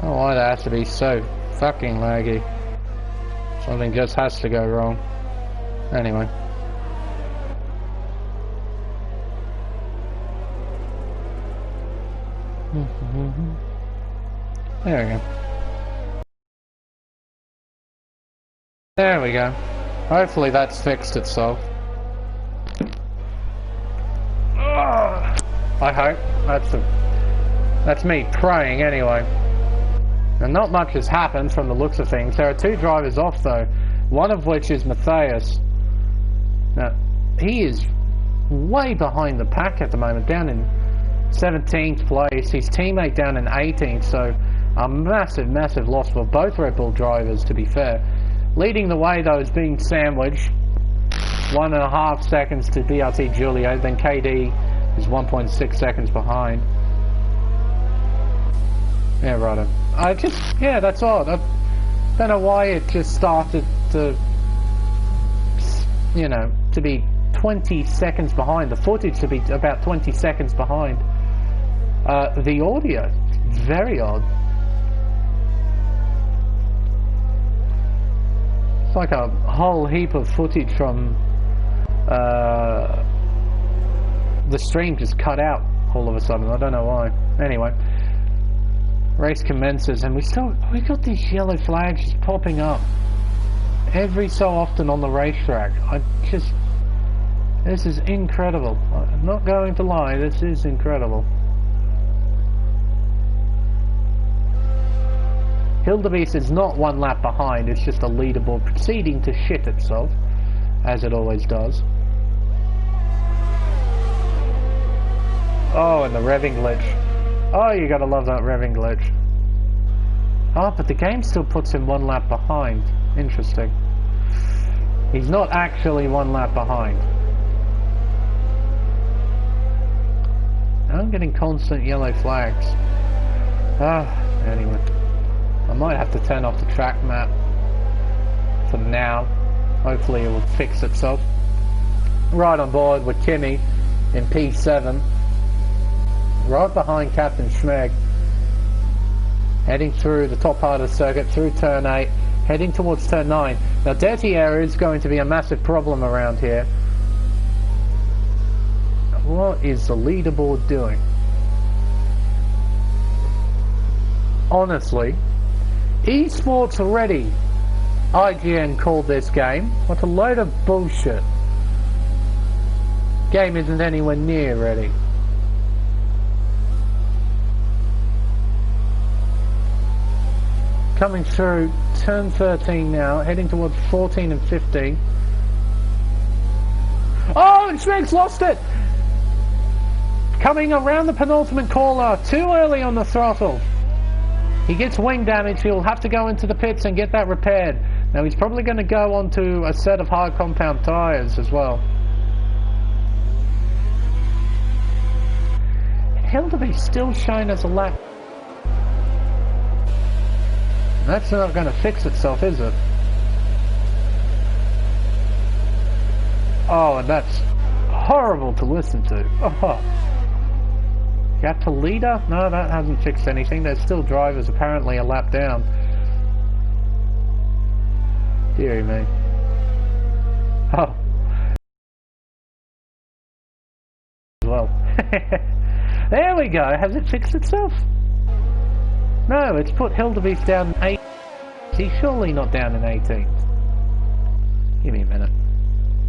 Oh, why that has to be so fucking laggy. Something just has to go wrong. Anyway. There we go. There we go. Hopefully that's fixed itself. I hope. That's me praying anyway. And not much has happened from the looks of things. There are two drivers off though, one of which is Matthias. Now, he is way behind the pack at the moment, down in 17th place. His teammate down in 18th, so a massive loss for both Red Bull drivers, to be fair. Leading the way though is being sandwiched. 1.5 seconds to BRT Julio, then KD is 1.6 seconds behind. Yeah, right. Yeah, that's odd. I don't know why it just started to, you know, to be 20 seconds behind. The footage to be about 20 seconds behind. The audio, very odd. It's like a whole heap of footage from the stream just cut out all of a sudden. I don't know why. Anyway. Race commences, and we got these yellow flags just popping up every so often on the racetrack. This is incredible. I'm not going to lie, this is incredible. Hildebeest is not one lap behind, it's just a leaderboard proceeding to shit itself, as it always does. Oh, and the revving glitch. Oh, you gotta love that revving glitch. Oh, but the game still puts him one lap behind. Interesting. He's not actually one lap behind. I'm getting constant yellow flags. Anyway. I might have to turn off the track map for now. Hopefully it will fix itself. Right on board with Kimmy in P7. Right behind Captain Schmeg, heading through the top part of the circuit, through turn 8, heading towards turn 9. Now dirty air is going to be a massive problem around here. What is the leaderboard doing? Honestly, Esports Ready, IGN called this game. What a load of bullshit. Game isn't anywhere near ready. Coming through turn 13 now, heading towards 14 and 15. Oh, and Schmeg's lost it! Coming around the penultimate corner, too early on the throttle. He gets wing damage, he'll have to go into the pits and get that repaired. Now he's probably going to go onto a set of hard compound tyres as well. Hildebeest still showing as a lap. That's not going to fix itself, is it? Oh, and that's horrible to listen to. Oh. Gap to leader? No, that hasn't fixed anything. There's still drivers apparently a lap down. Deary me. Oh. Well. There we go. Has it fixed itself? No, it's put Hildebeest down in 8. He's surely not down in 18th. Give me a minute.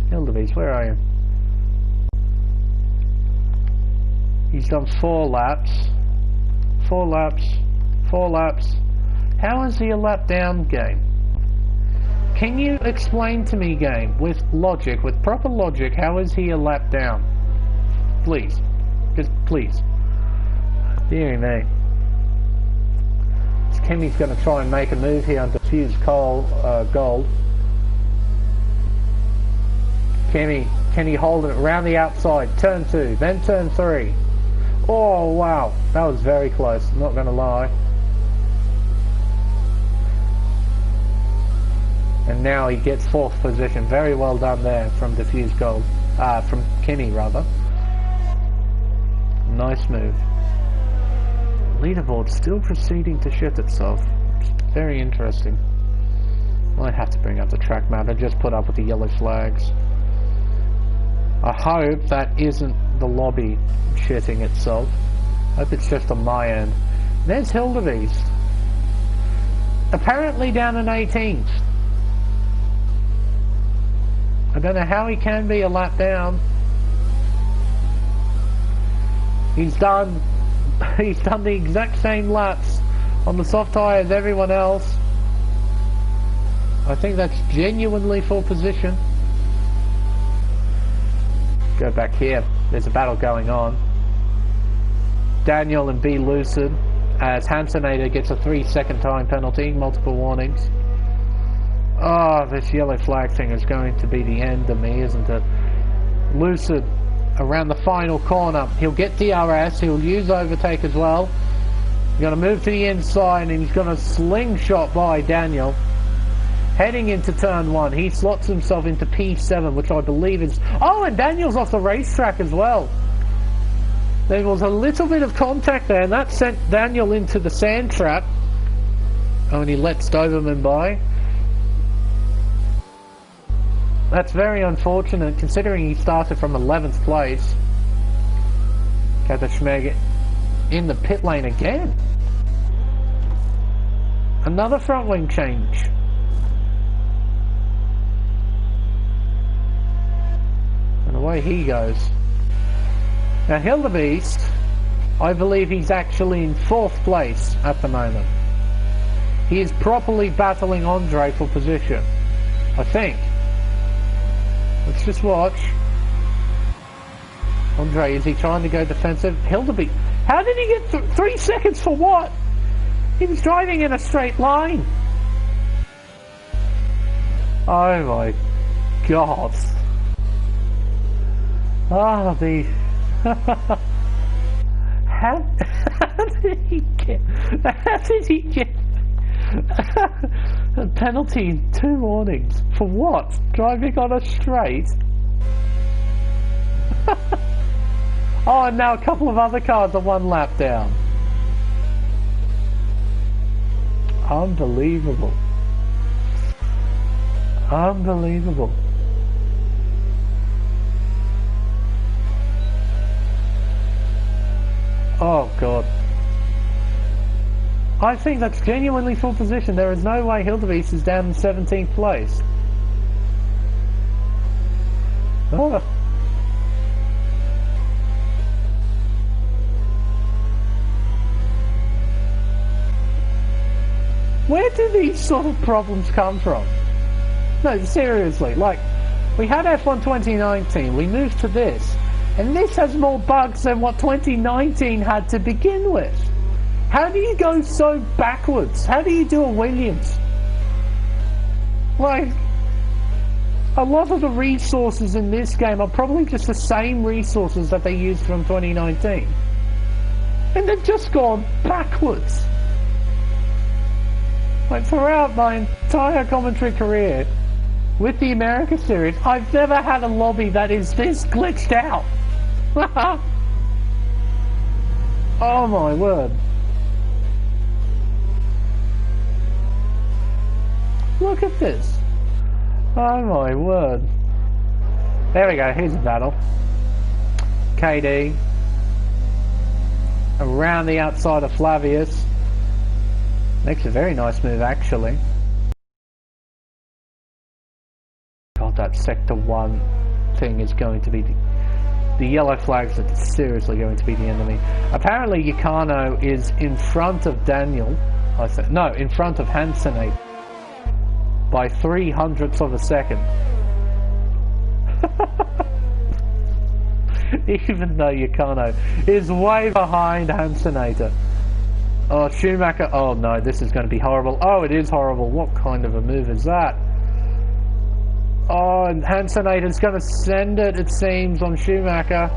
Hildebeest, where are you? He's done 4 laps. 4 laps. 4 laps. How is he a lap down, game? Can you explain to me, game, with logic, with proper logic, how is he a lap down? Please. Just please. Deary me. Kimmy's going to try and make a move here on diffused gold. Kimmy, can he hold it around the outside? Turn 2, then turn 3. Oh wow, that was very close, I'm not going to lie. And now he gets 4th position. Very well done there from diffused gold. From Kimmy rather. Nice move. Leaderboard still proceeding to shit itself. Very interesting. I have to bring up the track map and just put up with the yellow flags. I hope that isn't the lobby shitting itself. I hope it's just on my end. There's Hildebeest. Apparently down in 18th. I don't know how he can be a lap down. He's done the exact same laps on the soft tyre as everyone else. I think that's genuinely for position. Go back here. There's a battle going on. Daniel and B Lucid, as Hansonator gets a 3-second time penalty, multiple warnings. Oh, this yellow flag thing is going to be the end of me, isn't it? Lucid around the final corner. He'll get DRS, he'll use overtake as well. He's going to move to the inside and he's going to slingshot by Daniel. Heading into turn 1, he slots himself into P7, which I believe is... Oh, and Daniel's off the racetrack as well. There was a little bit of contact there, and that sent Daniel into the sand trap. Oh, and he lets Doberman by. That's very unfortunate, considering he started from 11th place. Katashmeg in the pit lane again. Another front wing change. And away he goes. Now Hildebeest, I believe he's actually in 4th place at the moment. He is properly battling Andre for position, I think. Let's just watch. Andre, is he trying to go defensive? Hildebeest, how did he get 3 seconds for what? He was driving in a straight line. Oh my god. Ah, the... How did he get a penalty and 2 warnings? For what? Driving on a straight? Oh, and now a couple of other cars are 1 lap down. Unbelievable. Unbelievable. Oh god. I think that's genuinely full position. There is no way Hildebeest is down in 17th place. Oh. Where do these sort of problems come from? No, seriously, like, we had F1 2019, we moved to this, and this has more bugs than what 2019 had to begin with. How do you go so backwards? How do you do a Williams? Like, a lot of the resources in this game are probably just the same resources that they used from 2019. And they've just gone backwards. Like, throughout my entire commentary career with the America series, I've never had a lobby that is this glitched out. Oh my word. Look at this. Oh my word. There we go, here's a battle. KD around the outside of Flavius. Makes a very nice move actually. God, that sector 1 thing is going to be the yellow flags are seriously going to be the enemy. Apparently Yukano is in front of Daniel. No, in front of Hansenate by 0.03 of a second. Even though Yukano is way behind Hansenator. Oh, Schumacher. Oh no, this is going to be horrible. Oh, it is horrible. What kind of a move is that? Oh, and Hansenator's going to send it, it seems, on Schumacher.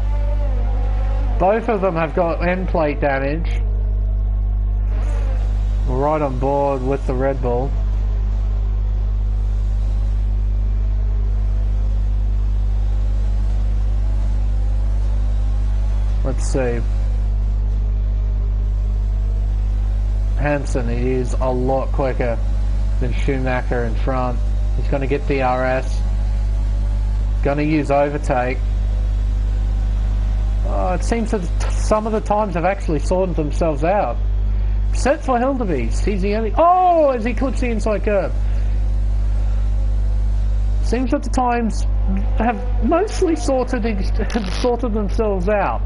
Both of them have got end plate damage. Right on board with the Red Bull. Let's see. Hansen is a lot quicker than Schumacher in front. He's going to get DRS. Going to use overtake. Oh, it seems that some of the times have actually sorted themselves out. Except for Hildebeest. He's the only... Oh, as he clips the inside curb. Seems that the times have mostly sorted themselves out.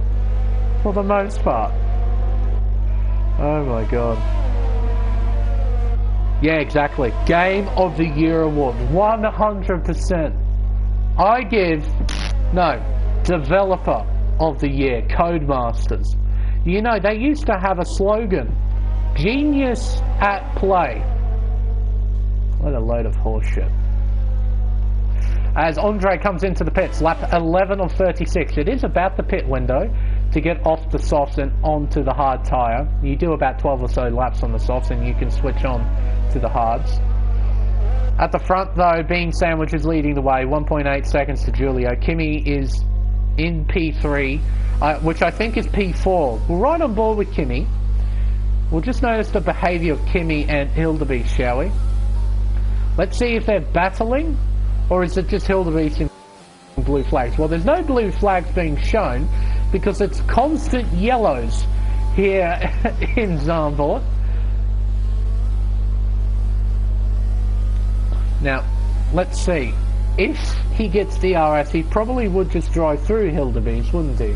For the most part. Oh my god. Yeah, exactly. Game of the Year award. 100%. I give... No. Developer of the Year. Codemasters. You know, they used to have a slogan. Genius at play. What a load of horseshit. As Andre comes into the pits, lap 11 of 36. It is about the pit window to get off the softs and onto the hard tyre. You do about 12 or so laps on the softs and you can switch on to the hards. At the front though, Bean Sandwich is leading the way, 1.8 seconds to Giulio. Kimi is in P3, which I think is P4. We're right on board with Kimi. We'll just notice the behaviour of Kimi and Hildebeest, shall we? Let's see if they're battling, or is it just Hildebeest in blue flags? Well, there's no blue flags being shown, because it's constant yellows here in Zandvoort. Now, let's see. If he gets DRS, he probably would just drive through Hildebeest, wouldn't he?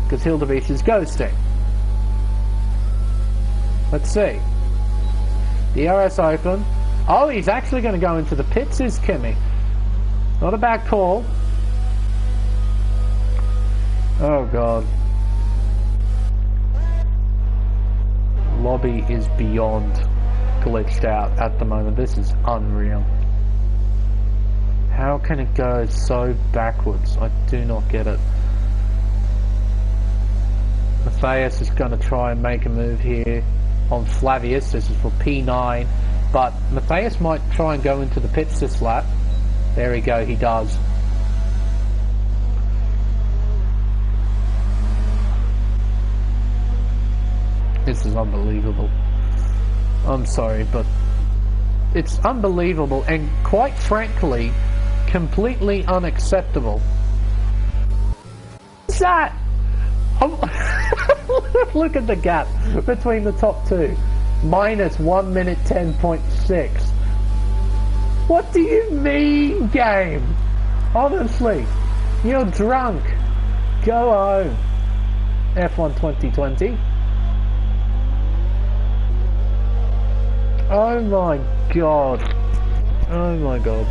Because Hildebeest is ghosting. Let's see. DRS open. Oh, he's actually going to go into the pits, is Kimi. Not a bad call. Oh god. Lobby is beyond glitched out at the moment. This is unreal. How can it go so backwards? I do not get it. Matthias is going to try and make a move here on Flavius. This is for P9. But Matthias might try and go into the pits this lap. There we go, he does. This is unbelievable. I'm sorry, but it's unbelievable and quite frankly, completely unacceptable. What's that? Look at the gap between the top two. Minus 1 minute 10.6. What do you mean, game? Honestly, you're drunk. Go home. F1 2020. Oh my god. Oh my god.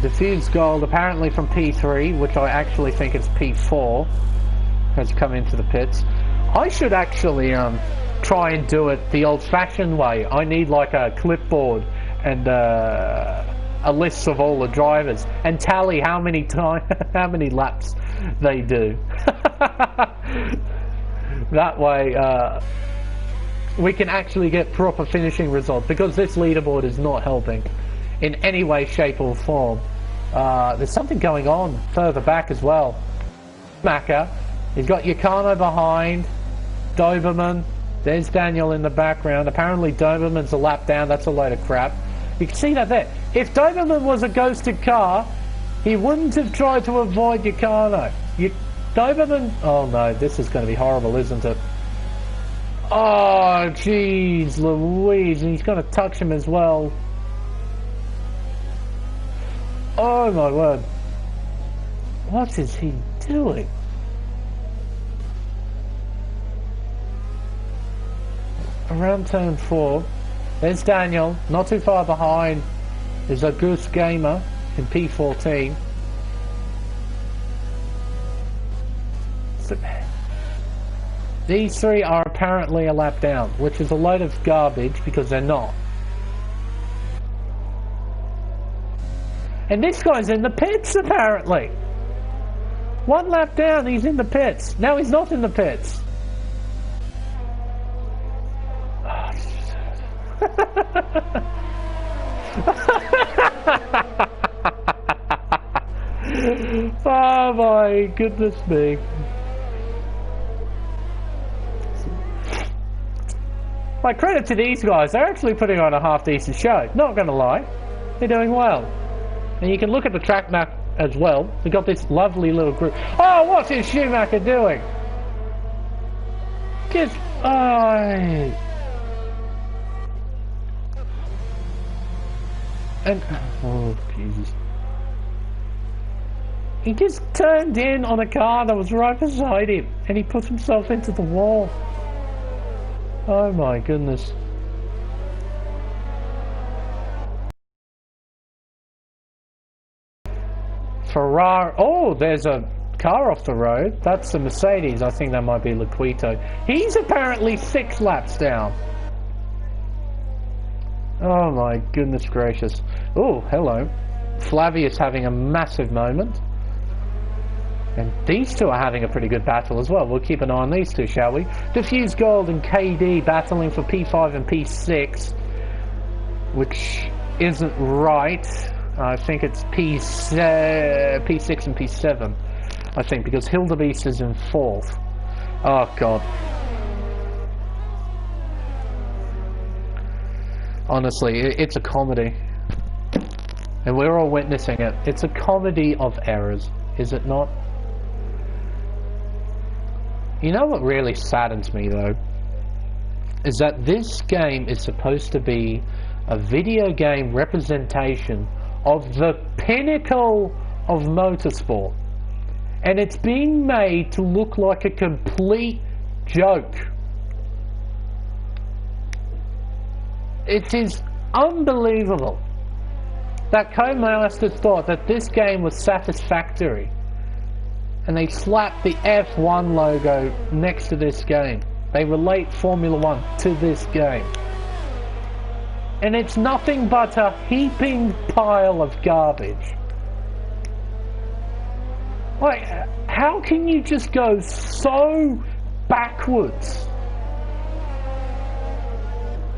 Diffused gold apparently from P3, which I actually think is P4, has come into the pits. I should actually try and do it the old-fashioned way. I need like a clipboard and a list of all the drivers and tally how many laps they do. That way we can actually get proper finishing results, because this leaderboard is not helping in any way, shape or form. There's something going on further back as well. Maka, he's got Yacano behind, Doberman, there's Daniel in the background. Apparently Doberman's a lap down, that's a load of crap. You can see that there. If Doberman was a ghosted car, he wouldn't have tried to avoid Yacano. Doberman... Oh no, this is going to be horrible, isn't it? Oh, jeez Louise, and he's going to touch him as well. Oh my word. What is he doing? Around turn 4. There's Daniel, not too far behind. There's a Goose Gamer in P14. So, these three are apparently a lap down, which is a load of garbage because they're not. And this guy's in the pits, apparently. 1 lap down, he's in the pits. Now he's not in the pits. Oh my goodness me. My credit to these guys, they're actually putting on a half-decent show. Not gonna lie. They're doing well. And you can look at the track map as well. We've got this lovely little group. Oh, what's this Schumacher doing? Just... And... Oh, Jesus. He just turned in on a car that was right beside him. And he put himself into the wall. Oh my goodness. Ferrari. Oh, there's a car off the road. That's a Mercedes. I think that might be Liquito. He's apparently 6 laps down. Oh my goodness gracious. Oh, hello. Flavius having a massive moment. And these two are having a pretty good battle as well. We'll keep an eye on these two, shall we? Diffuse Gold and KD battling for P5 and P6, which isn't right. I think it's P6 and P7, I think, because Hildebeest is in 4th. Oh, God. Honestly, it's a comedy. And we're all witnessing it. It's a comedy of errors, is it not? You know what really saddens me, though? Is that this game is supposed to be a video game representation of the pinnacle of motorsport. And it's being made to look like a complete joke. It is unbelievable that Codemasters thought that this game was satisfactory. And they slapped the F1 logo next to this game. They relate Formula 1 to this game. And it's nothing but a heaping pile of garbage. Like, how can you just go so backwards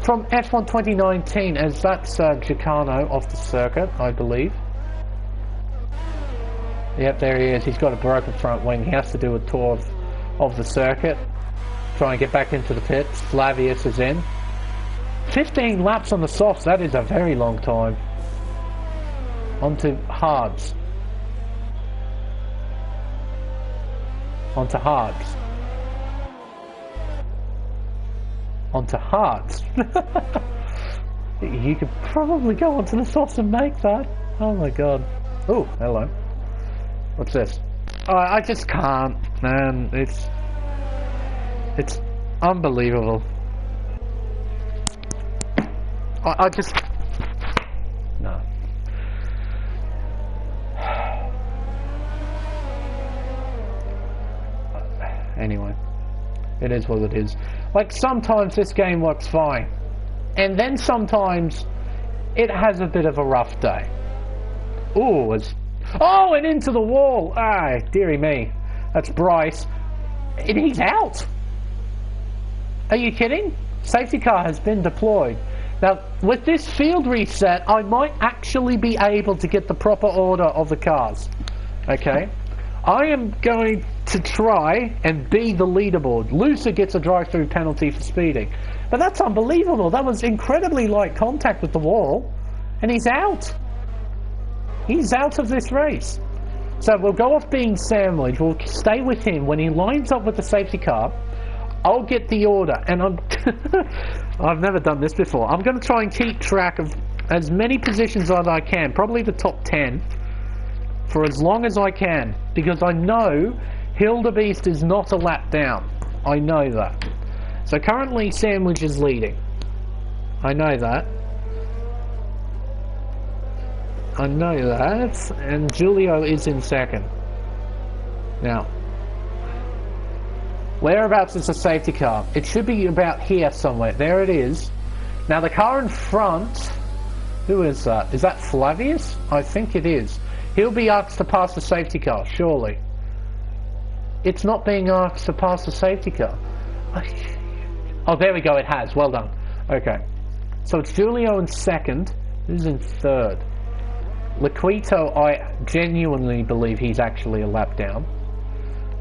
from F1 2019, as that's Giacano off the circuit, I believe. Yep, there he is. He's got a broken front wing. He has to do a tour of the circuit. Try and get back into the pits. Flavius is in. 15 laps on the softs. That is a very long time. Onto hards. Onto hards. Onto hards. You could probably go onto the softs and make that. Oh my god. Oh, hello. What's this? Oh, I just can't, man. It's unbelievable. I just... No. Anyway. It is what it is. Like, sometimes this game works fine. And then sometimes it has a bit of a rough day. Ooh, it's... Oh, and into the wall! Ah, dearie me. That's Bryce. And he's out! Are you kidding? Safety car has been deployed. Now, with this field reset, I might actually be able to get the proper order of the cars. Okay? I am going to try and be the leaderboard. Lucer gets a drive-through penalty for speeding. But that's unbelievable. That was incredibly light contact with the wall. And he's out. He's out of this race. So we'll go off being sandwiched. We'll stay with him. When he lines up with the safety car, I'll get the order. And I'm... I've never done this before. I'm going to try and keep track of as many positions as I can. Probably the top 10. For as long as I can. Because I know Hildebeest is not a lap down. I know that. So currently Sandwich is leading. I know that. I know that. And Giulio is in second. Now, whereabouts is the safety car? It should be about here somewhere. There it is. Now the car in front, who is that? Is that Flavius? I think it is. He'll be asked to pass the safety car, surely. It's not being asked to pass the safety car. Oh, there we go, it has. Well done. Okay. So it's Giulio in second. Who's in third? Liquito, I genuinely believe he's actually a lap down.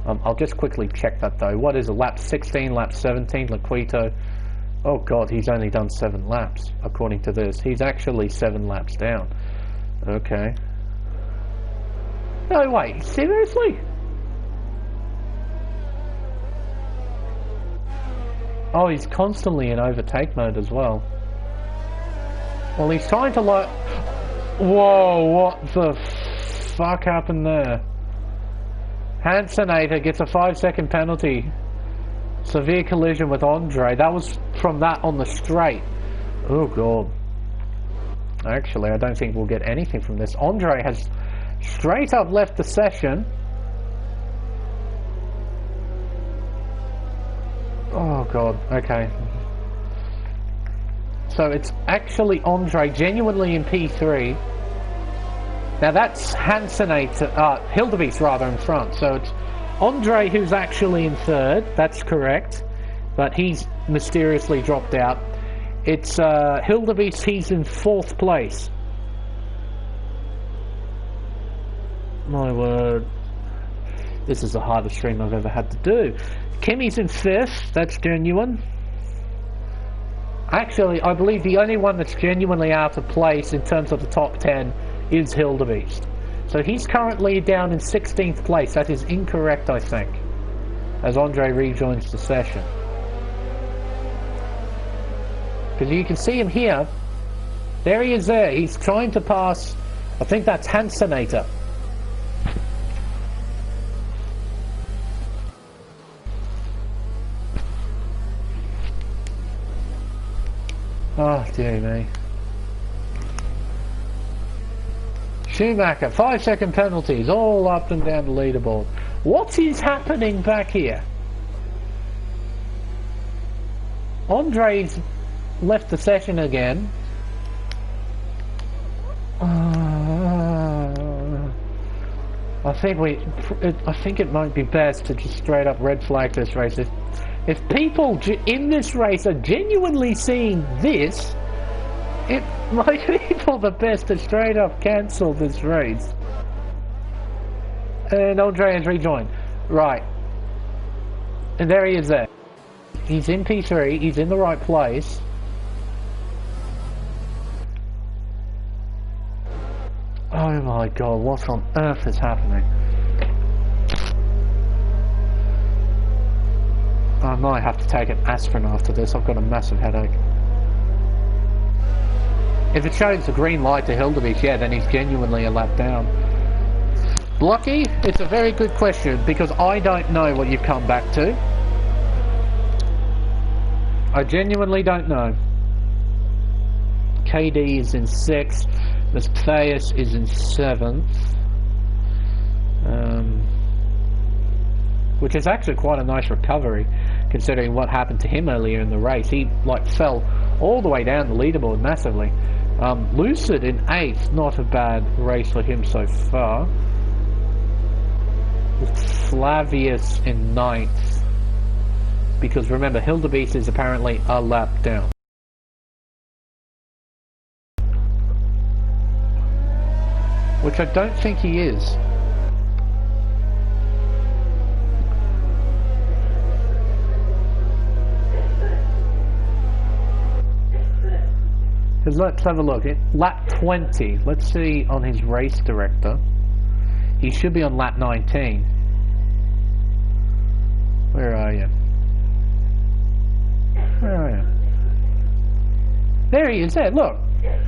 I'll just quickly check that though. What is a lap 16, lap 17, Liquito? Oh god, he's only done 7 laps, according to this. He's actually 7 laps down. Okay. No, wait, seriously? Oh, he's constantly in overtake mode as well. Well, he's trying to like... Whoa, what the fuck happened there? Hansenator gets a 5-second penalty. Severe collision with Andre. That was from that on the straight. Oh god. Actually, I don't think we'll get anything from this. Andre has straight up left the session. Oh god, okay. So it's actually Andre genuinely in P3. Now that's Hansenator, Hildebeest rather, in front. So it's Andre who's actually in 3rd, that's correct. But he's mysteriously dropped out. It's Hildebeest, he's in 4th place. My word. This is the hardest stream I've ever had to do. Kimmy's in 5th, that's genuine. Actually, I believe the only one that's genuinely out of place in terms of the top 10 is Hildebeest. So he's currently down in 16th place. That is incorrect, I think, as Andre rejoins the session. Because you can see him here. There he is there. He's trying to pass, I think that's Hansenator. Oh, dear me. Schumacher, 5-second penalties, all up and down the leaderboard. What is happening back here? Andre's left the session again. I think it might be best to just straight up red flag this race. If people in this race are genuinely seeing this, it might be for the best to straight up cancel this race. And Andre has rejoined. Right. And there he is there. He's in P3, he's in the right place. Oh my god, what on earth is happening? I might have to take an aspirin after this, I've got a massive headache. If it shows the green light to Hildebeest, yeah, then he's genuinely a lap down. Blocky, it's a very good question, because I don't know what you've come back to. I genuinely don't know. KD is in 6th, Matthias is in 7th. Which is actually quite a nice recovery, considering what happened to him earlier in the race. He, like, fell all the way down the leaderboard massively. Lucid in 8th, not a bad race for him so far. Flavius in 9th. Because remember, Hildebeest is apparently a lap down. Which I don't think he is. Because let's have a look. Lap 20. Let's see on his race director. He should be on lap 19. Where are you? Where are you? There he is there, look.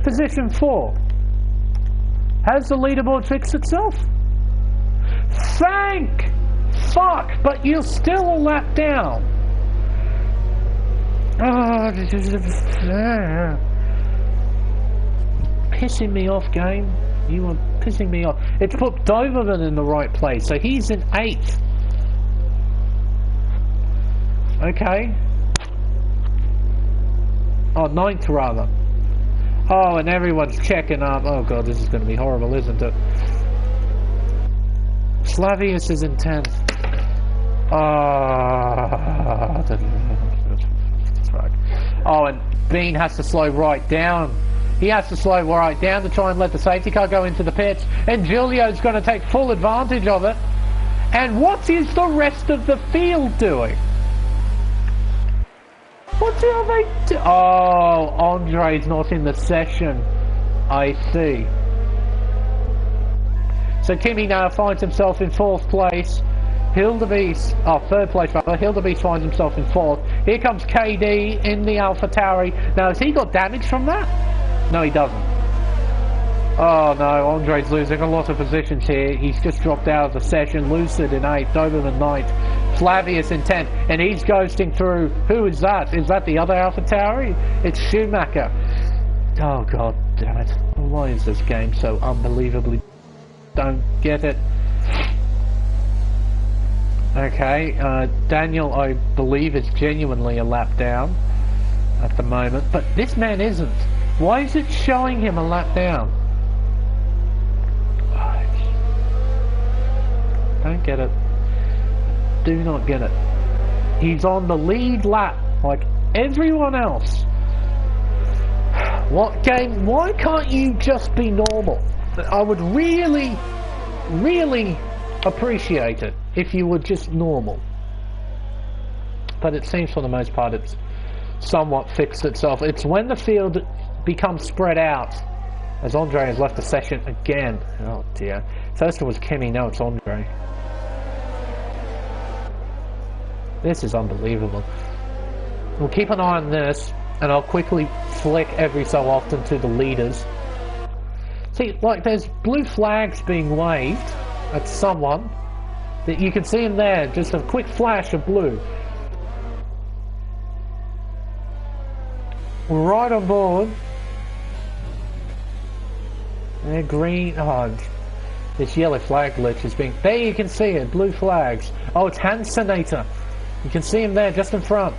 Position 4. Has the leaderboard fixed itself? Thank fuck, but you're still a lap down. Oh, pissing me off, game. You are pissing me off. It's put Doberman in the right place, so he's in 8th. Okay. Oh, 9th rather. Oh, and everyone's checking up. Oh god, this is going to be horrible, isn't it? Flavius is in 10th. Oh, and Bean has to slow right down He has to slow right down to try and let the safety car go into the pits, and Giulio's going to take full advantage of it. And what is the rest of the field doing? What are they doing? Oh, Andre's not in the session. I see. So Kimi now finds himself in 4th place. Hildebeest, 3rd place rather. Hildebeest finds himself in 4th. Here comes KD in the AlphaTauri. Now, has he got damage from that? No, he doesn't. Oh no, Andre's losing a lot of positions here. He's just dropped out of the session. Lucid in 8th, Doberman 9th, Flavius in 10th, and he's ghosting through. Who is that? Is that the other AlphaTauri? It's Schumacher. Oh god damn it. Why is this game so unbelievably... Don't get it. Okay, Daniel, I believe, is genuinely a lap down at the moment, but this man isn't. Why is it showing him a lap down? Don't get it. Do not get it. He's on the lead lap like everyone else. What game? Why can't you just be normal? I would really, really appreciate it if you were just normal. But it seems for the most part it's somewhat fixed itself. It's when the field becomes spread out, as Andre has left the session again. Oh dear. First it was Kimi, now it's Andre. This is unbelievable. We'll keep an eye on this, and I'll quickly flick every so often to the leaders. See, like, there's blue flags being waved at someone. That you can see him there, just a quick flash of blue. We're right on board. They're green. Oh, this yellow flag glitch is being... There you can see it, blue flags. Oh, it's Hansenator. You can see him there, just in front.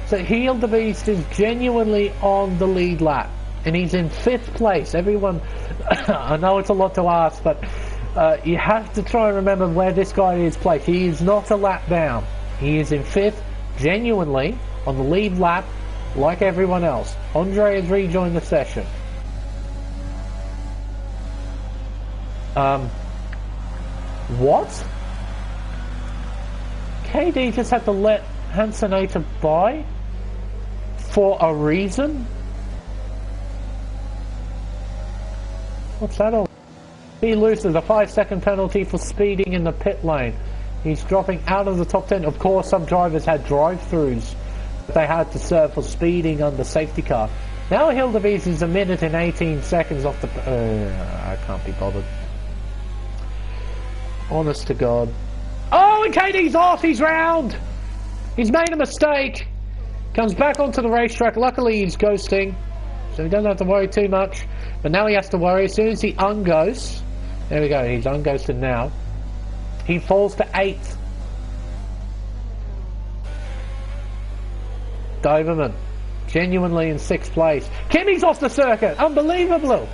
So Hildebeest is genuinely on the lead lap. And he's in 5th place. Everyone, I know it's a lot to ask, but you have to try and remember where this guy is placed. He is not a lap down. He is in 5th, genuinely, on the lead lap, like everyone else. Andre has rejoined the session. What? KD just had to let Hansenator by? For a reason? What's that all? He loses a 5-second penalty for speeding in the pit lane. He's dropping out of the top 10. Of course, some drivers had drive-thrus that they had to serve for speeding on the safety car. Now Hildebeest is 1 minute and 18 seconds off the... I can't be bothered. Honest to God. Oh, and KD's off! He's round! He's made a mistake! Comes back onto the racetrack. Luckily, he's ghosting, so he doesn't have to worry too much. But now he has to worry as soon as he unghosts. There we go, he's unghosted now. He falls to 8th. Doberman, genuinely in 6th place. Kimi's off the circuit, unbelievable.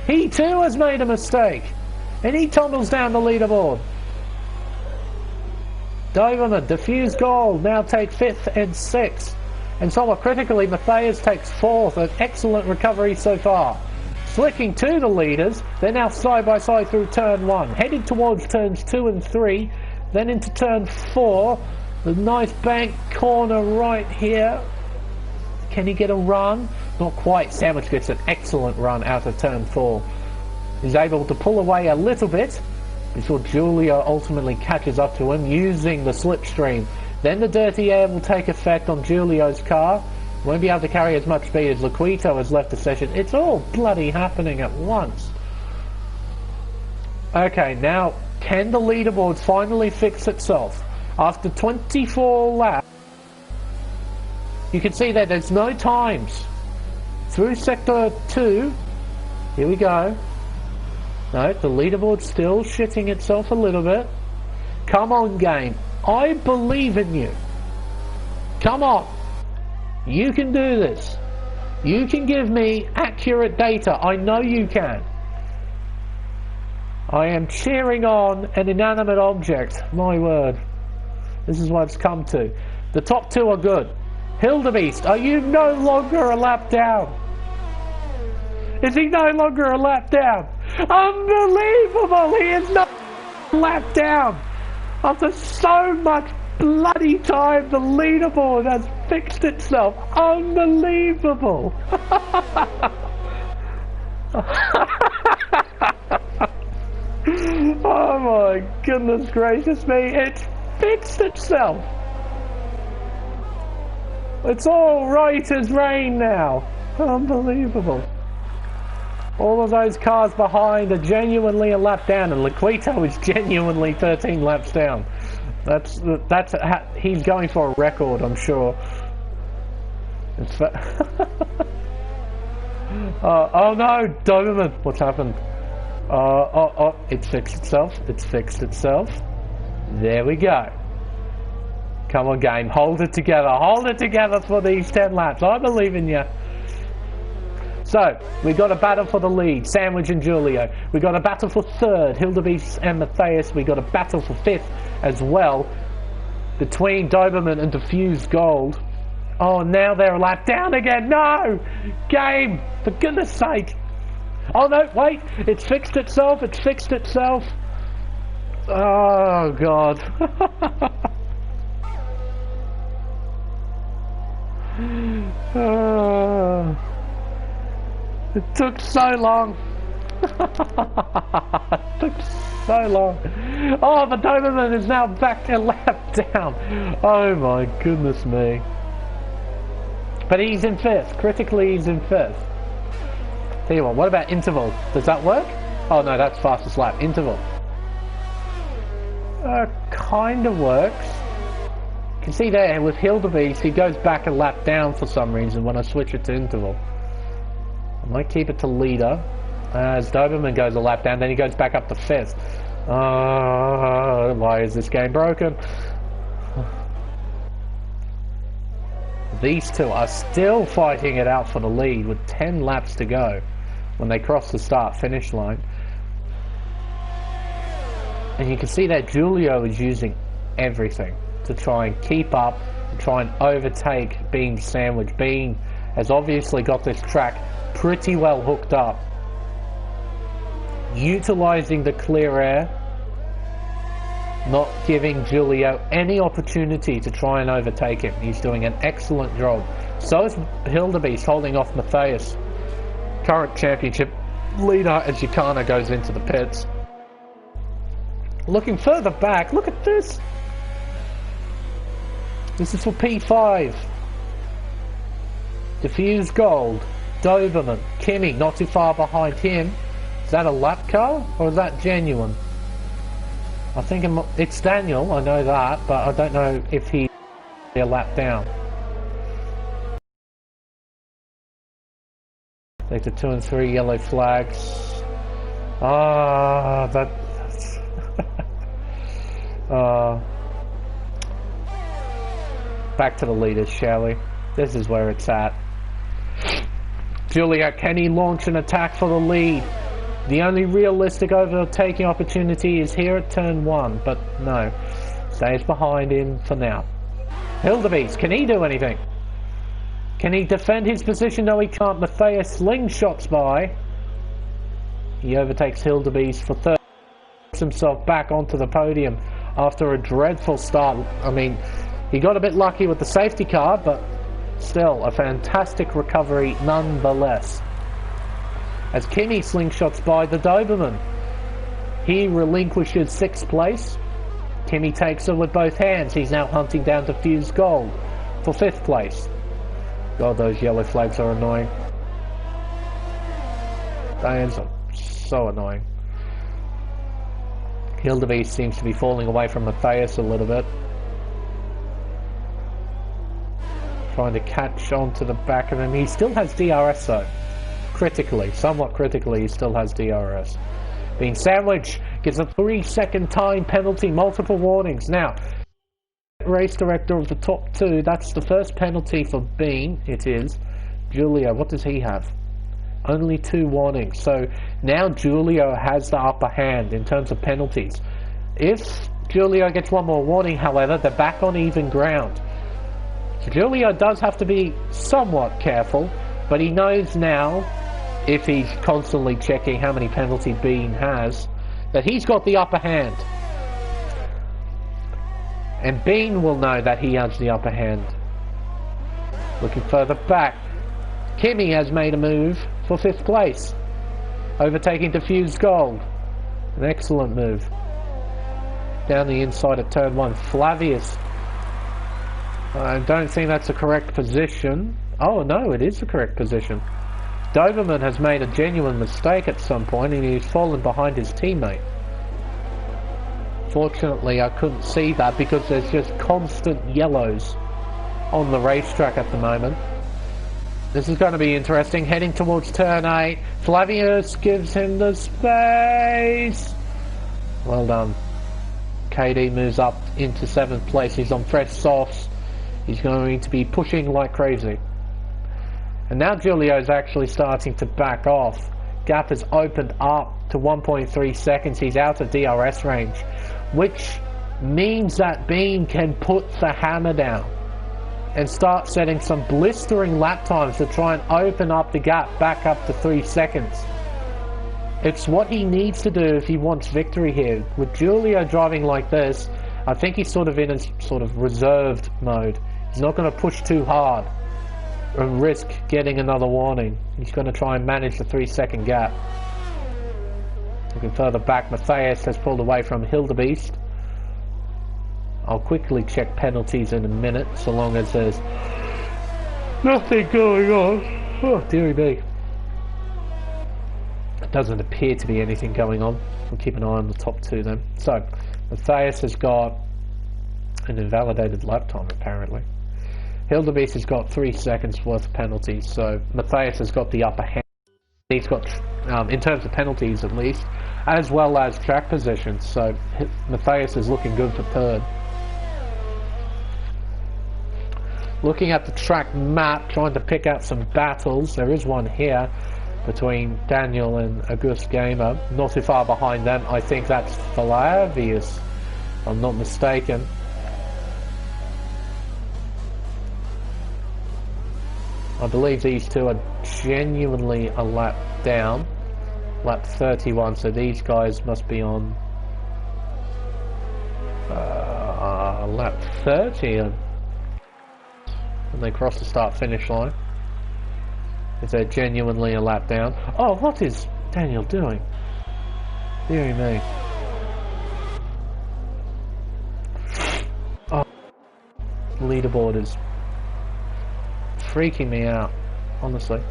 He too has made a mistake, and he tumbles down the leaderboard. Doberman, diffuse goal, now take 5th and 6th. And somewhat critically, Matthias takes 4th, an excellent recovery so far. Flicking to the leaders, they're now side by side through turn 1, heading towards turns 2 and 3, then into turn 4, the nice bank corner right here. Can he get a run? Not quite. Sandwich gets an excellent run out of turn 4. He's able to pull away a little bit before Giulio ultimately catches up to him using the slipstream. Then the dirty air will take effect on Giulio's car. Won't be able to carry as much speed as Laquito has left the session. It's all bloody happening at once. Okay, now can the leaderboard finally fix itself? After 24 laps, you can see that there's no times. Through sector 2, here we go. No, the leaderboard's still shitting itself a little bit. Come on, game. I believe in you. Come on. You can do this. You can give me accurate data. I know you can. I am cheering on an inanimate object. My word. This is what it's come to. The top 2 are good. Hildebeest, are you no longer a lap down? Is he no longer a lap down? Unbelievable! He is not a lap down! After so much bloody time, the leaderboard has fixed itself. Unbelievable! Oh my goodness gracious me, it's fixed itself! It's all right as rain now. Unbelievable. All of those cars behind are genuinely a lap down, and Laquito is genuinely 13 laps down. He's going for a record, I'm sure. Oh no, Doberman, what's happened? It fixed itself. It's fixed itself. There we go. Come on, game. Hold it together. Hold it together for these 10 laps. I believe in you. So, we got a battle for the lead. Sandwich and Julio. We got a battle for third. Hildebeest and Matthias. We got a battle for fifth as well. Between Doberman and Diffused Gold. Oh, now they're a lap down again. No! Game! For goodness sake. Oh, no, wait. It's fixed itself. It's fixed itself. Oh, God. It took so long. It took so long. Oh, the Doberman is now back a lap down. Oh my goodness me. But he's in fifth. Critically, he's in fifth. Tell you what about interval? Does that work? Oh no, that's fastest lap. Interval. Kind of works. You can see there with Hildebeest, he goes back a lap down for some reason when I switch it to interval. I might keep it to leader. As Doberman goes a lap down, then he goes back up to fifth. Why is this game broken? These two are still fighting it out for the lead with 10 laps to go when they cross the start-finish line. And you can see that Julio is using everything to try and keep up and try and overtake Bean Sandwich. Bean has obviously got this track pretty well hooked up, utilizing the clear air, not giving Julio any opportunity to try and overtake him. He's doing an excellent job. So is Hildebeest holding off Matthias, current championship leader, as Yukana goes into the pits. Looking further back, look at this. This is for P5. Diffused Gold, Doberman, Kimmy not too far behind him. Is that a lap car or is that genuine? I think it's Daniel, I know that, but I don't know if he's a lap down. Sector 2 and 3 yellow flags. Back to the leaders, shall we? This is where it's at. Julio, can he launch an attack for the lead? The only realistic overtaking opportunity is here at turn 1, but no. Stays behind him for now. Hildebeest, can he do anything? Can he defend his position? No, he can't. Matthias slingshots by. He overtakes Hildebeest for third. Puts himself back onto the podium after a dreadful start. I mean, he got a bit lucky with the safety car, but still a fantastic recovery nonetheless. As Kimmy slingshots by the Doberman, he relinquishes 6th place. Kimmy takes it with both hands. He's now hunting down Diffused Gold for 5th place. God, those yellow flags are annoying. They are so annoying. Hildebeest seems to be falling away from Matthias a little bit. Trying to catch on to the back of him. He still has DRS though. Critically, somewhat critically, he still has DRS. Being Sandwich gets a 3-second time penalty, multiple warnings. Now, race director of the top 2, that's the first penalty for Bean, it is. Julio, what does he have? Only 2 warnings. So now Julio has the upper hand in terms of penalties. If Julio gets one more warning, however, they're back on even ground. So Julio does have to be somewhat careful, but he knows now, if he's constantly checking how many penalties Bean has, that he's got the upper hand. And Bean will know that he has the upper hand. Looking further back, Kimi has made a move for 5th place, overtaking Diffused Gold. An excellent move. Down the inside of turn 1, Flavius. I don't think that's the correct position. Oh no, it is the correct position. Doberman has made a genuine mistake at some point and he's fallen behind his teammate. Fortunately, I couldn't see that because there's just constant yellows on the racetrack at the moment. This is going to be interesting. Heading towards turn 8. Flavius gives him the space. Well done. KD moves up into 7th place. He's on fresh softs. He's going to be pushing like crazy. And now Julio's actually starting to back off. Gap has opened up to 1.3 seconds. He's out of DRS range, which means that Bean can put the hammer down and start setting some blistering lap times to try and open up the gap back up to 3 seconds. It's what he needs to do if he wants victory here. With Julio driving like this, I think he's sort of in a sort of reserved mode. He's not going to push too hard and risk getting another warning. He's going to try and manage the 3-second gap. Looking further back, Matthias has pulled away from Hildebeest. I'll quickly check penalties in a minute, so long as there's nothing going on. Oh, dearie me. It doesn't appear to be anything going on. We'll keep an eye on the top 2 then. So, Matthias has got an invalidated lap time, apparently. Hildebeest has got 3 seconds worth of penalties, so Matthias has got the upper hand. He's got, in terms of penalties at least, as well as track positions, so Matthias is looking good for 3rd. Looking at the track map, trying to pick out some battles. There is one here between Daniel and August Gamer. Not too far behind them. I think that's Flavius, if I'm not mistaken. I believe these two are genuinely a lap down. Lap 31, so these guys must be on lap 30 when they cross the start-finish line. If they're genuinely a lap down. Oh, what is Daniel doing? Deary me. Oh, leaderboard is freaking me out, honestly.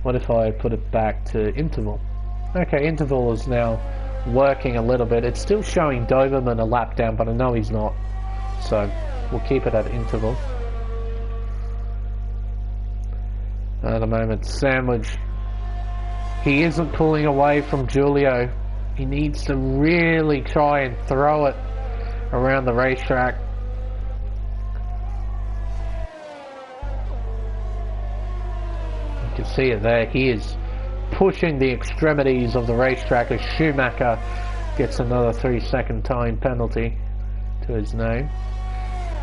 What if I put it back to interval? Okay, interval is now working a little bit. It's still showing Doberman a lap down, but I know he's not. So, we'll keep it at interval. At the moment, Sandwich, he isn't pulling away from Julio. He needs to really try and throw it around the racetrack. You can see it there. He is pushing the extremities of the racetrack as Schumacher gets another 3-second time penalty to his name.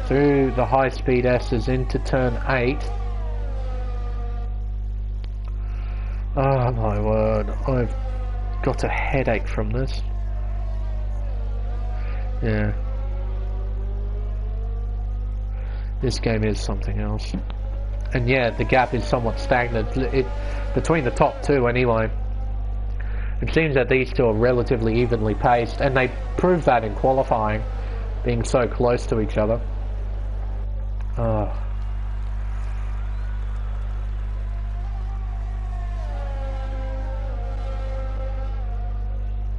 Through the high-speed S's into turn 8. Oh my word, I've got a headache from this. Yeah. This game is something else. And yeah, the gap is somewhat stagnant. Between the top 2 anyway. It seems that these two are relatively evenly paced, and they proved that in qualifying, being so close to each other.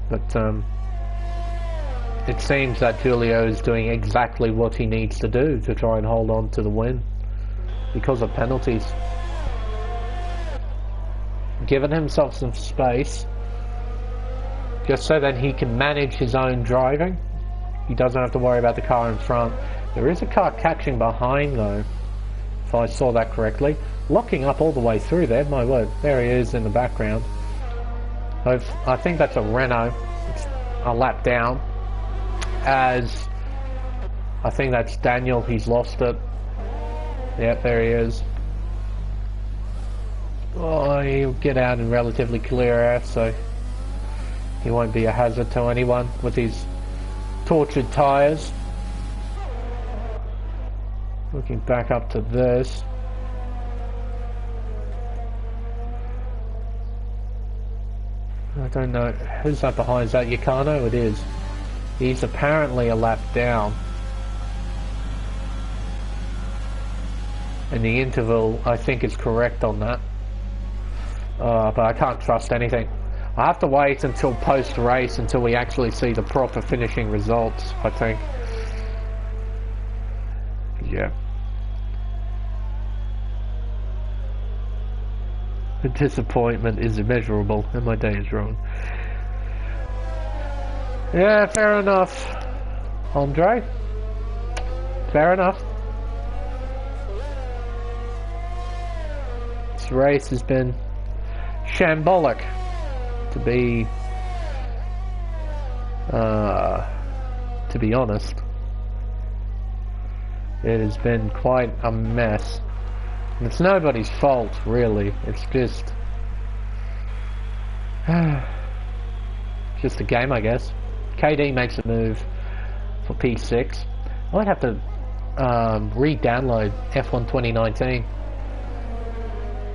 But it seems that Julio is doing exactly what he needs to do to try and hold on to the win because of penalties. Given himself some space just so that he can manage his own driving. He doesn't have to worry about the car in front. There is a car catching behind though, if I saw that correctly. Locking up all the way through there, my word. There he is in the background. I think that's a Renault. It's a lap down as I think that's Daniel. He's lost it. Yep, there he is. Oh, he'll get out in relatively clear air, so he won't be a hazard to anyone with his tortured tyres. Looking back up to this. I don't know. Who's that behind? Is that Yacano? It is. He's apparently a lap down. And the interval, I think, is correct on that. But I can't trust anything. I have to wait until post-race, until we actually see the proper finishing results, I think. Yeah. The disappointment is immeasurable, and my day is ruined. Yeah, fair enough, Andre. Fair enough. This race has been shambolic, to be honest. It has been quite a mess. And it's nobody's fault, really. It's just a game, I guess. KD makes a move for P6. I might have to re-download F1 2019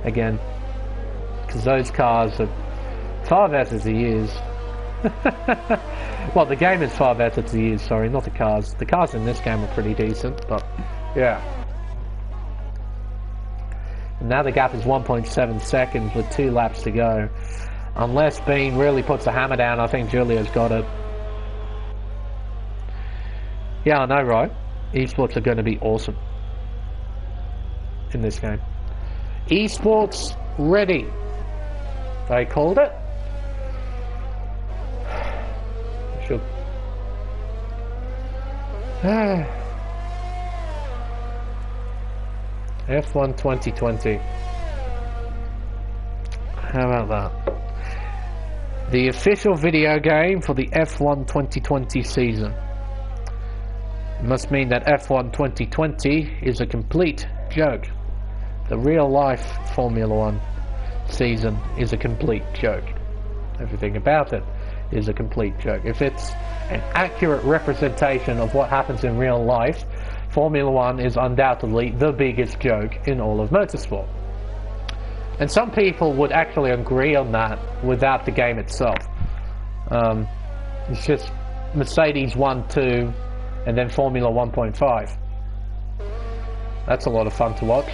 again, because those cars are far better to use. Well, the game is far better to use, sorry, not the cars. The cars in this game are pretty decent, but yeah. And now the gap is 1.7 seconds with 2 laps to go. Unless Bean really puts the hammer down, I think Julio's got it. Yeah, I know, right? Esports are going to be awesome in this game. Esports ready. They called it. Sure. F1 2020. How about that? The official video game for the F1 2020 season. It must mean that F1 2020 is a complete joke. The real life Formula 1 season is a complete joke. Everything about it is a complete joke. If it's an accurate representation of what happens in real life, Formula 1 is undoubtedly the biggest joke in all of motorsport. And some people would actually agree on that without the game itself. It's just Mercedes 1.2 and then Formula 1.5. That's a lot of fun to watch.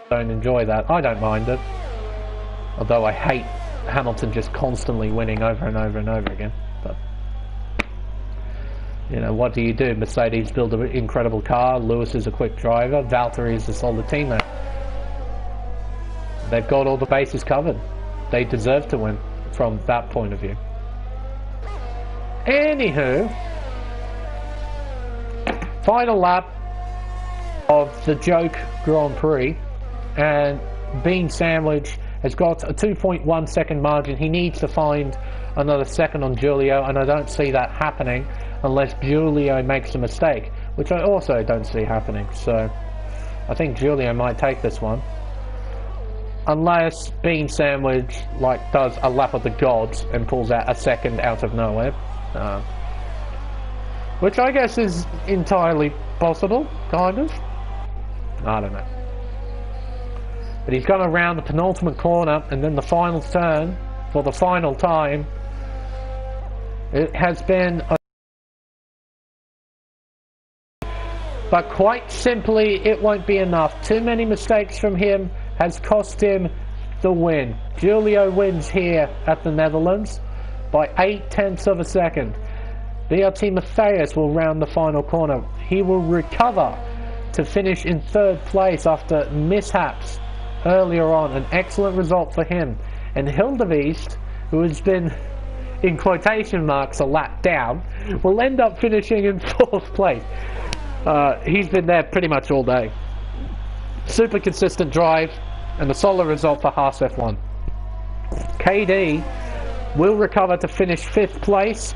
Don't enjoy that. I don't mind it. Although I hate Hamilton just constantly winning over and over and over again. But you know, what do? Mercedes build an incredible car, Lewis is a quick driver, Valtteri is a solid teammate. They've got all the bases covered. They deserve to win from that point of view. Anywho, final lap of the joke Grand Prix, and Bean Sandwich has got a 2.1 second margin. He needs to find another second on Giulio, and I don't see that happening unless Giulio makes a mistake, which I also don't see happening. So I think Giulio might take this one, unless Bean Sandwich does a lap of the gods and pulls out a second out of nowhere, which I guess is entirely possible, kind of. I don't know. But he's gone around the penultimate corner and then the final turn for the final time. It has been but quite simply, it won't be enough. Too many mistakes from him has cost him the win. Giulio wins here at the Netherlands by 0.8 of a second. BRT Matthias will round the final corner. He will recover to finish in 3rd place after mishaps earlier on. An excellent result for him. And Hildebeest, who has been, in quotation marks, a lap down, will end up finishing in 4th place. He's been there pretty much all day. Super consistent drive and a solid result for Haas F1. KD will recover to finish 5th place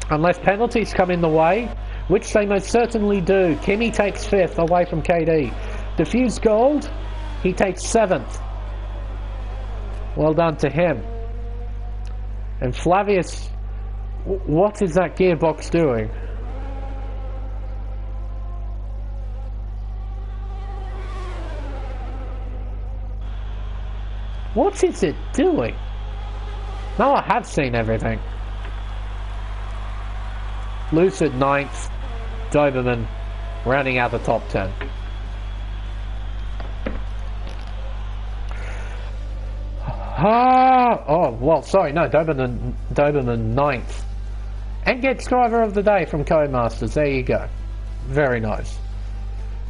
unless penalties come in the way, which they most certainly do. Kimi takes 5th away from KD. Diffused Gold, he takes 7th. Well done to him. And Flavius, what is that gearbox doing? What is it doing? No, I have seen everything. Lucid 9th, Doberman rounding out the top 10. Oh, well, sorry, no, Doberman 9th. And gets driver of the day from Codemasters. There you go. Very nice.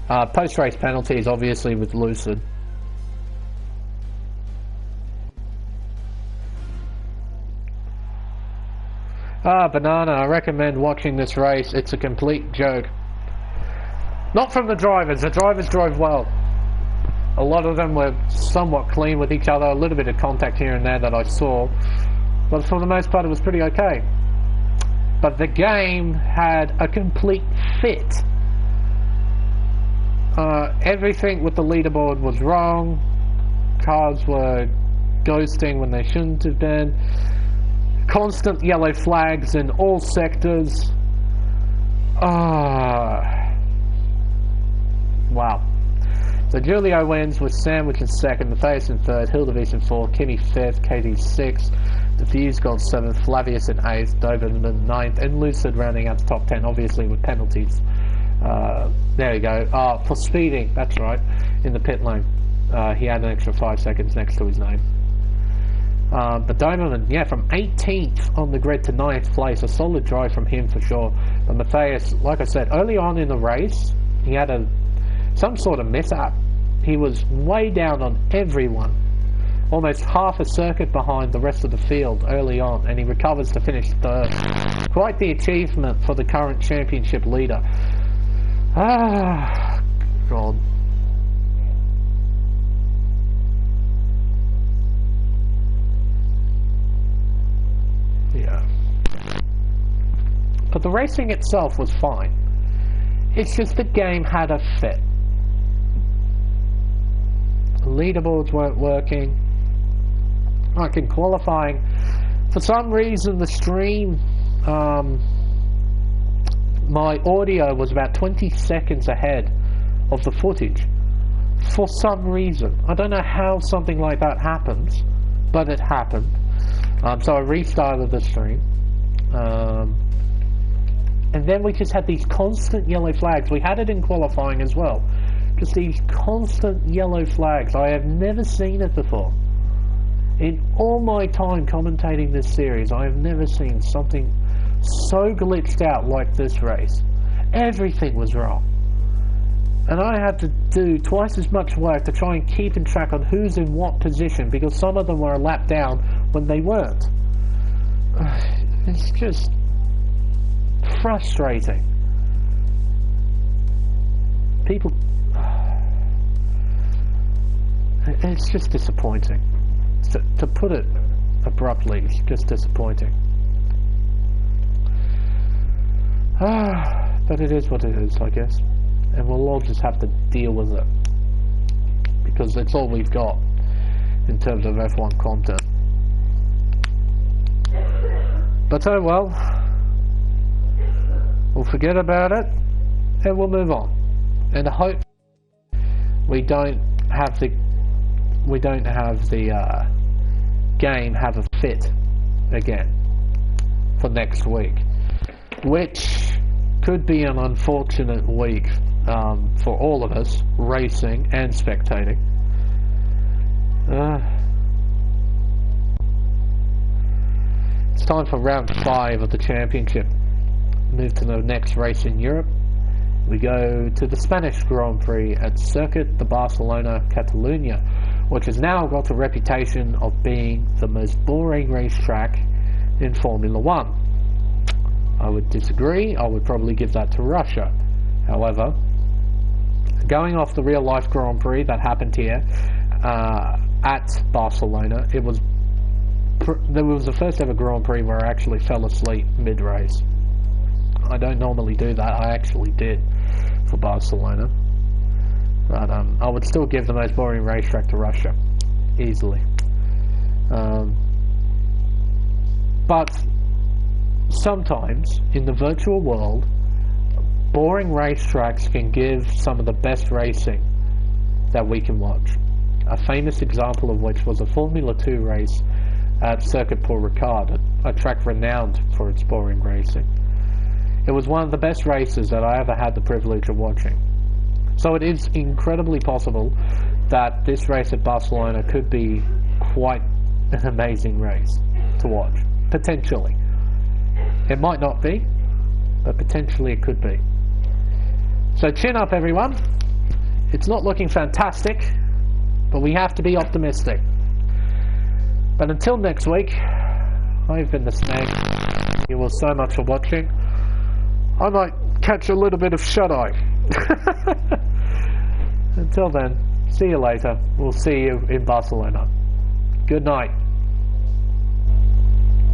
Post-race penalties, obviously, with Lucid. Banana, I recommend watching this race. It's a complete joke. Not from the drivers drove well. A lot of them were somewhat clean with each other, a little bit of contact here and there that I saw, but for the most part it was pretty okay. But the game had a complete fit. Everything with the leaderboard was wrong. Cars were ghosting when they shouldn't have been. Constant yellow flags in all sectors. Wow. So Julio wins with Sandwich in 2nd, Matthias in 3rd, Hildevis in 4th, Kimi 5th, KD 6th, Diffuse Gold 7th, Flavius in 8th, Doberman 9th, and Lucid rounding out the top 10, obviously with penalties. There you go. For speeding, that's right, in the pit lane. He had an extra 5 seconds next to his name. But Doberman, yeah, from 18th on the grid to 9th place, a solid drive from him for sure. But Matthias, like I said, early on in the race, he had some sort of mishap. He was way down on everyone, almost half a circuit behind the rest of the field early on, and he recovers to finish 3rd. Quite the achievement for the current championship leader. God. Yeah. But the racing itself was fine. It's just the game had a fit. The leaderboards weren't working. Like in qualifying, for some reason the stream, my audio was about 20 seconds ahead of the footage. For some reason. I don't know how something like that happens, but it happened. So I restarted the stream. And then we just had these constant yellow flags. We had it in qualifying as well. Just these constant yellow flags. I have never seen it before. In all my time commentating this series, I have never seen something so glitched out like this race. Everything was wrong. And I had to do twice as much work to try and keep in track on who's in what position, because some of them were a lap down when they weren't. It's just frustrating. People... It's just disappointing. To put it abruptly, it's just disappointing. But it is what it is, I guess. And we'll all just have to deal with it. Because it's all we've got in terms of F1 content. But oh well. We'll forget about it and we'll move on. And I hope we don't have the game have a fit again for next week, which could be an unfortunate week for all of us, racing and spectating. It's time for round 5 of the championship. Move to the next race in Europe. We go to the Spanish Grand Prix at Circuit de Barcelona, Catalunya, which has now got a reputation of being the most boring racetrack in Formula 1. I would disagree. I would probably give that to Russia. However, going off the real-life Grand Prix that happened here at Barcelona, there was the first ever Grand Prix where I actually fell asleep mid-race. I don't normally do that. I actually did for Barcelona. But I would still give the most boring racetrack to Russia. Easily. But sometimes, in the virtual world, boring racetracks can give some of the best racing that we can watch. A famous example of which was a Formula 2 race at Circuit Paul Ricard, a track renowned for its boring racing. It was one of the best races that I ever had the privilege of watching. So it is incredibly possible that this race at Barcelona could be quite an amazing race to watch. Potentially. It might not be, but potentially it could be. So chin up, everyone. It's not looking fantastic, but we have to be optimistic. But until next week, I've been the Snake. Thank you all so much for watching. I might catch a little bit of shut-eye. Until then, see you later. We'll see you in Barcelona. Good night.